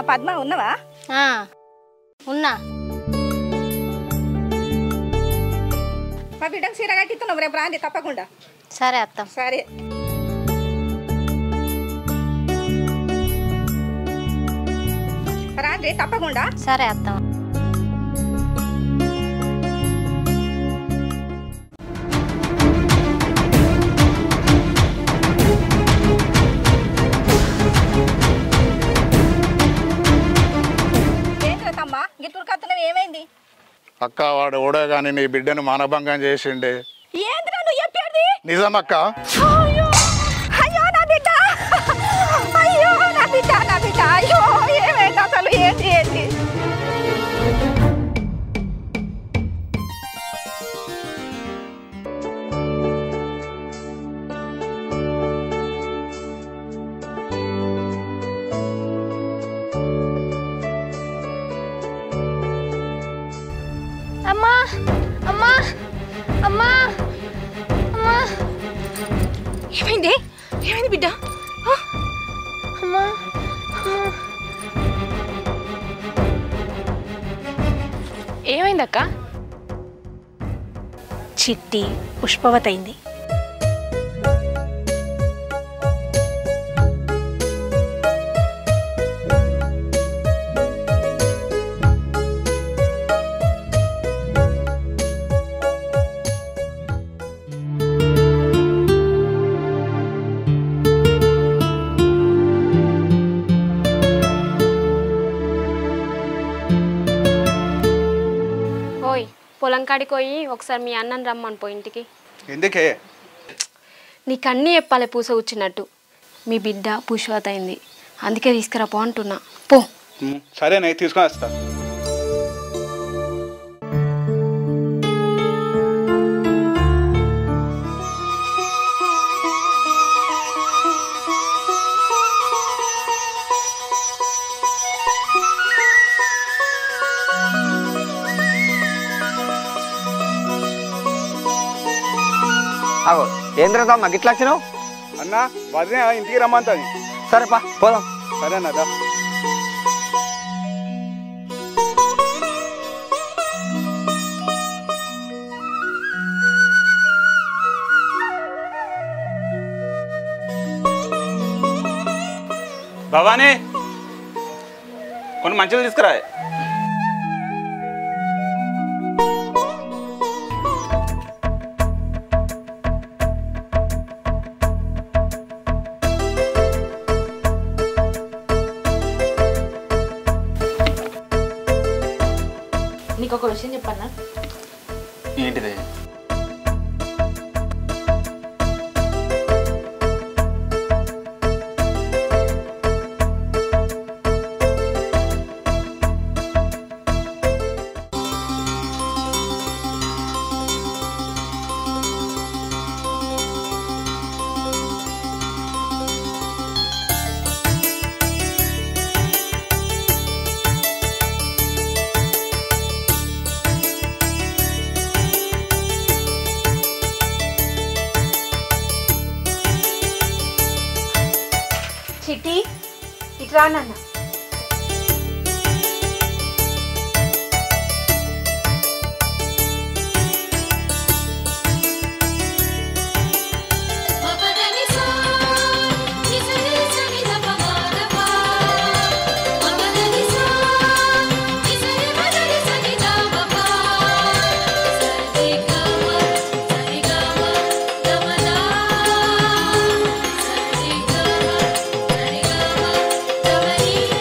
పద్మ ఉన్నవా? ఉన్నా. మా బిడ్డకు చీర కట్టిస్తున్నావు రేపు రాండి తప్పకుండా. సరే అత్త. సరే రాండి తప్పకుండా. సరే అత్త. ఏంటమ్మా గిట్టుడు కత్తనం ఏమైంది? అక్క వాడు ఓడే గాని నీ బిడ్డను మానభంగం చేసిండే. ఏంద్రా నువ్వు చెప్పేది? నిజమక్క. అయ్యో నా బిడ్డ, అయ్యో నా బిడ్డ, నా బిడ్డ, అయ్యో ఏమైంది అసలు? ఏంటి ఏంటి? అమ్మా అమ్మా అమ్మా అమ్మా. ఏమైంది? ఏమైంది బిడ్డ? అమ్మా ఏమైందక్క? చిట్టి పుష్పవతైంది. పొలం కాడికి పోయి ఒకసారి మీ అన్నని రమ్మని పోయి ఇంటికి. ఎందుకే? నీకు అన్నీ చెప్పాలి పూస కూర్చున్నట్టు. మీ బిడ్డ పుష్పవత అయింది, అందుకే తీసుకురా పో అంటున్నా. పో. సరే నేను తీసుకొని వస్తా. ఏంద్రదా మాకు ఇట్లా వచ్చినావు? అన్న వదిలే ఇంటికి రమ్మంటుంది. సరేపా పోదాం. సరేనదా. భవానీ కొన్ని మంచిలు తీసుకురా. నీకు ఒక విషయం చెప్పన్నా. ఏంటిది? చిట్టి ఇట్రా నాన్న. Thank you.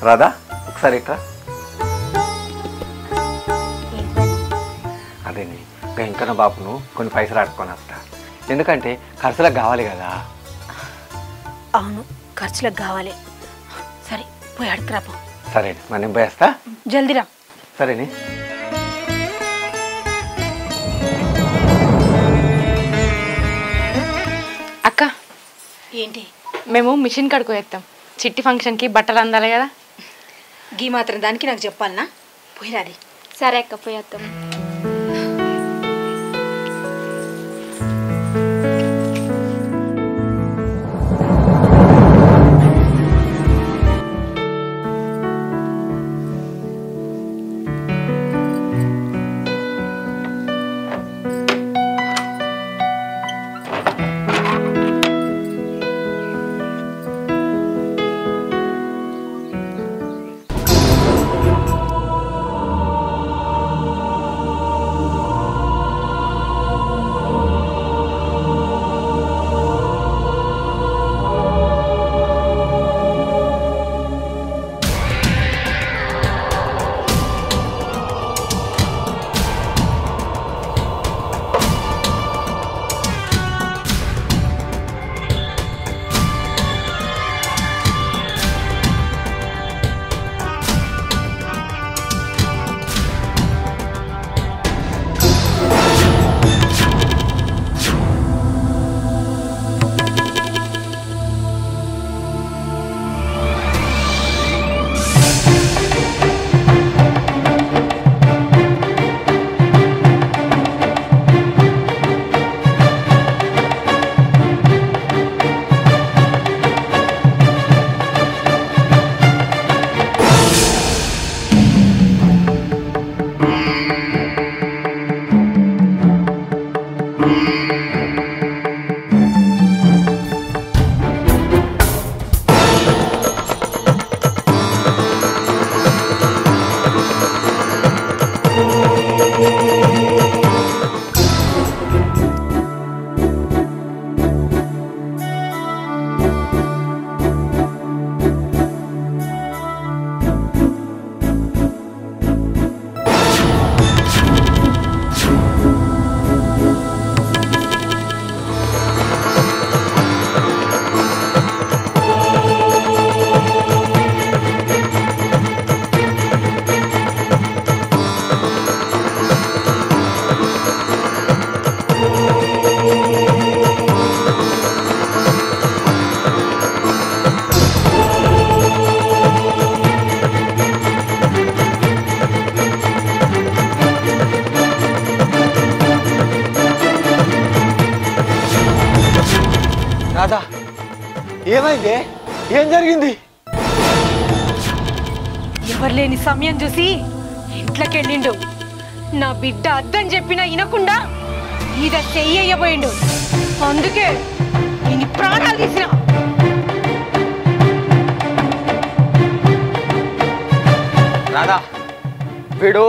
రాదా ఒకసారి ఇట్రా. అదే వెంకన్న బాబును కొన్ని పైసలు ఆడుకొని వస్తా, ఎందుకంటే ఖర్చులకు కావాలి కదా. అవును, ఖర్చులకు కావాలి. సరే పోయి అడుకురాపో. సరే మరి నేను పోయేస్తా. జల్దీరా. సరేని. అక్క ఏంటి? మేము మిషన్ కడుకు వేస్తాం, చిట్టి ఫంక్షన్కి బట్టలు అందాలి కదా. గీ మాత్రం దానికి నాకు చెప్పాలనా? పోయిరాది. సరే అక్క పోయేస్తాం. రాధా ఏమైంది? ఏం జరిగింది? ఎవరు లేని సమయం చూసి ఇంట్లోకి వెళ్ళిండు. నా బిడ్డ అద్దని చెప్పినా వినకుండా మీద చెయ్యబోయిండు. అందుకే నేను ప్రాణాలు తీసిన. రాధా వీడు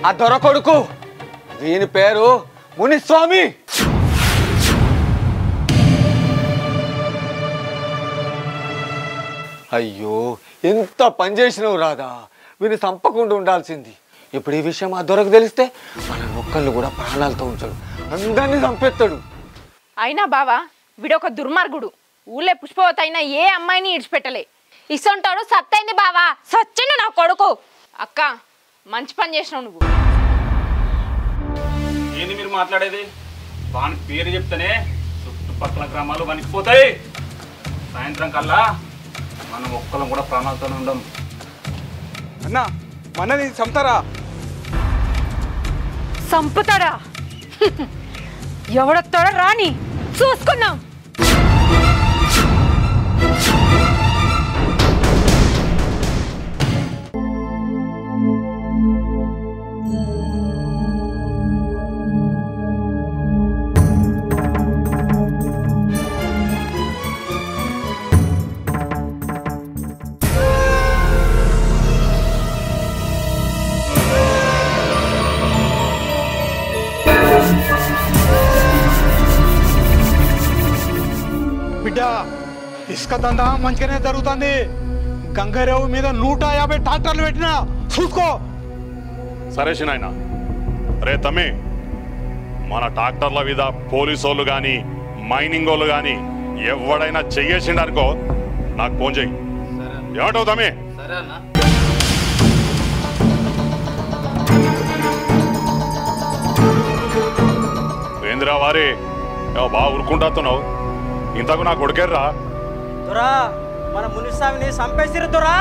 ఆ దొర కొడుకు, వీని పేరు మునిస్వామి. అయ్యో ఎంత పని చేసినావు రాధా, వీని చంపకుండా ఉండాల్సింది. ఇప్పుడు ఈ విషయం ఆ దొరకు తెలిస్తే మన నొక్కళ్ళు కూడా ప్రాణాలతో ఉంచాడు, అందరినీ చంపేస్తాడు. అయినా బావా వీడొక దుర్మార్గుడు. ఊళ్ళో పుష్పవతి అయినా ఏ అమ్మాయిని ఇడిచిపెట్టలే. ఇసొంటాడు సత్తైంది బావా, సచ్చిండు నా కొడుకు. అక్క మంచి పని చేసినావు నువ్వు. ఏంది మీరు మాట్లాడేది? వాని పేరు చెప్తేనే చుట్టుపక్కల గ్రామాలు వణికిపోతాయి. సాయంత్రం కల్లా మనం ఒక్కరం కూడా ప్రాణాలతోనే ఉండం. అన్న మనని చంపుతారా? సంపుతాడా? ఎవడొస్తాడో రాని చూసుకున్నాం. బిడ్డ ఇసుక దందా మంచిగానే జరుగుతుంది. గంగారావు మీద 150 ట్రాక్టర్లు పెట్టినా చూసుకో. సరే చిన్నాయన. రే తమ్మి, మన ట్రాక్టర్ల మీద పోలీసు వాళ్ళు కానీ మైనింగ్ వాళ్ళు కానీ ఎవడైనా చెయ్యేసిండనుకో నాకు ఫోన్ చెయ్యి. ఏమంటావు తమ్మి? ఏందిరా వారి బాగా ఉరుకుంటున్నావు? ఇంతకు నా కొడుకేర్రా. దొరా మన మునిస్వామిని చంపేసిరు దొరా.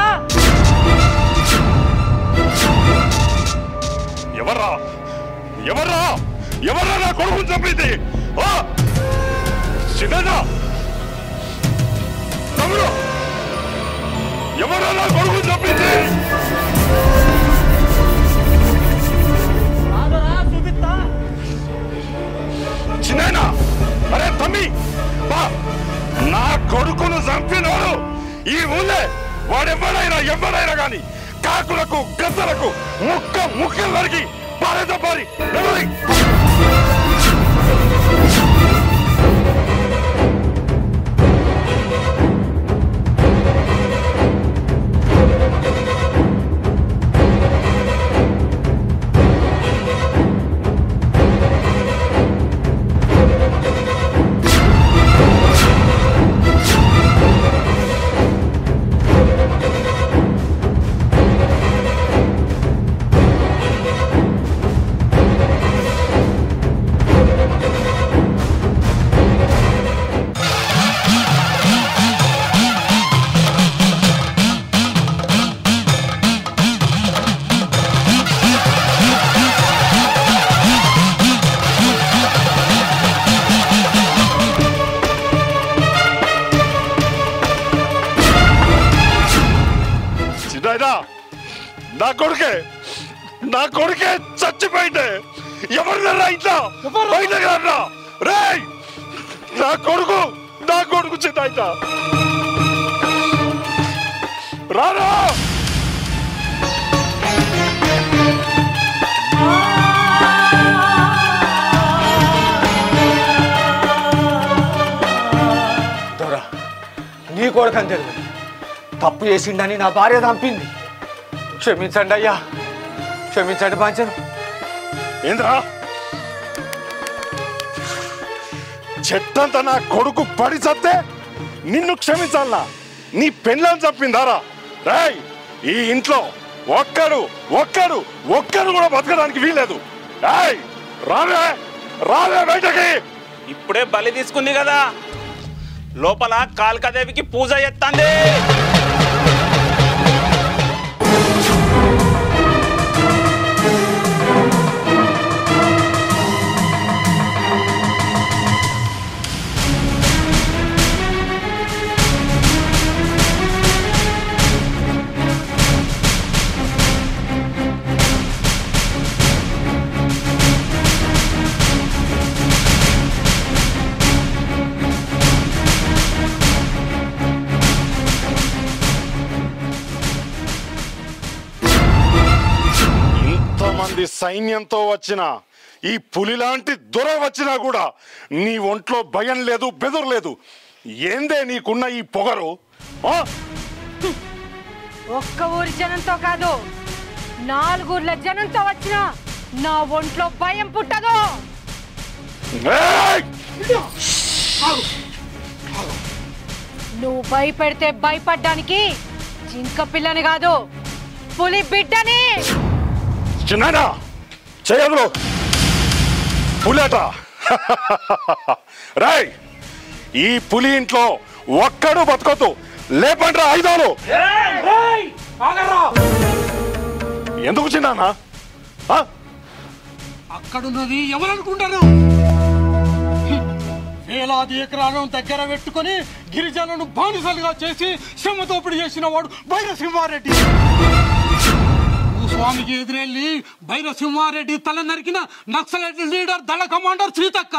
ఎవర్రా ఎవర్రా ఎవర్రా నా కొడుకుని చంపింది? చిన్న తమ్ముడు, ఎవర్రా నా కొడుకుని చంపింది? చిన్న అరే తమ్మి, నా కొడుకును చంపినోడు ఈ ఊళ్ళే వాడెవ్వడైనా కానీ కాకులకు గద్దలకు ముక్కలు నరికి పారేతో పారి. నా కొడుకే చచ్చిపోయిందే. ఎవరినరా ఇంట్లో బయటకు రా. రేయ్ నా కొడుకు చిన్న రారా. దొరా నీ కొడుకని తెలియదు, తప్పు చేసిండని నా భార్య చంపింది. క్షమించండి అయ్యా, క్షమించండి పంచను. ఏంద్రా చెట్టంతా నా కొడుకు పడి చస్తే నిన్ను క్షమించాలనా? నీ పెళ్ళని చంపిందారా? రాయ్ ఈ ఇంట్లో ఒక్కడు కూడా బతకడానికి వీలేదు. రావే బయటకి. ఇప్పుడే బలి తీసుకుంది కదా, లోపల కాళికాదేవికి పూజ చేస్తాంది. సైన్యంతో వచ్చిన ఈ పులి లాంటి దొర వచ్చినా కూడా నీ ఒంట్లో భయం లేదు, బెదురు లేదు. ఏందే నీకున్న ఈ పొగరు? ఒక్క ఊరి జనంతో కాదు, 4 ఊర్ల జనంతో వచ్చిన నా ఒంట్లో భయం పుట్టదు. నువ్వు భయపెడితే భయపడ్డానికి జింక పిల్లని కాదు, పులి బిడ్డని. చిన్నానా చేయదు పులట. రాయ్ ఈ పులి ఇంట్లో ఒక్కడు బతకొద్దు. లేపండ్రా ఆయుధాలు. ఎందుకు చిన్నానా? అక్కడున్నది ఎవరనుకుంటారు? వేలాది ఎకరాలను దగ్గర పెట్టుకుని గిరిజనులను బానిసలుగా చేసి శ్రమతోపిడి చేసిన వాడు భైరసింహారెడ్డి. స్వామికి ఎదురెళ్ళి భైరసింహారెడ్డి తల నరికిన నక్సలైట్ లీడర్ దళ కమాండర్ సీతక్క.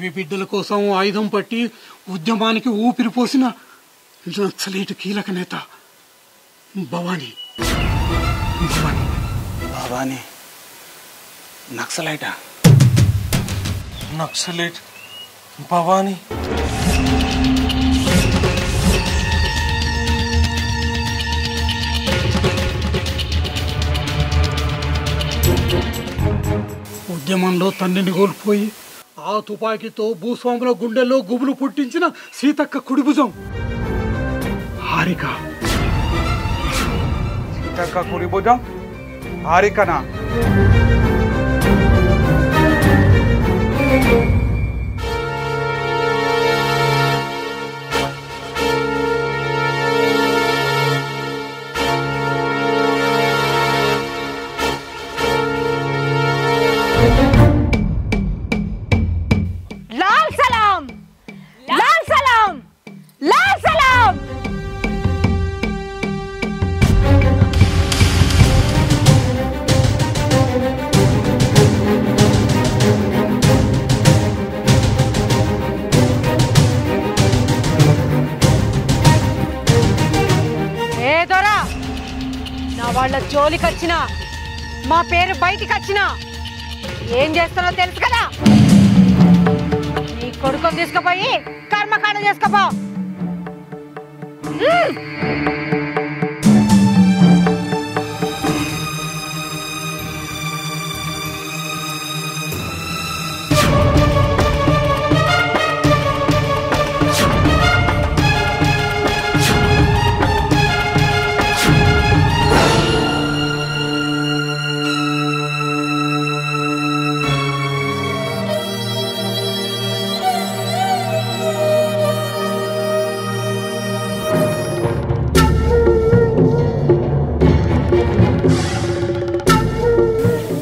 భావి బిడ్డల కోసం ఆయుధం పట్టి ఉద్యమానికి ఊపిరి పోసిన నక్సలైట్ కీలక నేత భవానీ. భవానీ నక్సలైటా? నక్సలైట్ భవానీ? ఉద్యమంలో తండ్రిని కోల్పోయి ఆ తుపాకీతో భూస్వాముల గుండెల్లో గుబులు పుట్టించిన సీతక్క కుడిభుజం హారిక. సీతక్క కుడిభుజం హారికనా? లాల్ సలాం, లాల్ సలాం, లాల్ సలాం. ఏ దొరా, నా వాళ్ళ జోలికి వచ్చినా మా పేరు బయటికి వచ్చినా ఏం చేస్తానో తెలుసు కదా. నీ కొడుకుని తీసుకుపోయి కర్మకాండ చేసుకోపో.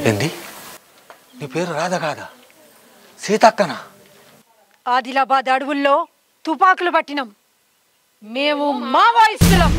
ఏంది? నీ పేరు రాధ కాదా? సీతక్కనా? ఆదిలాబాద్ అడవుల్లో తుపాకులు పట్టినాం. మేము మావోయిస్టులం.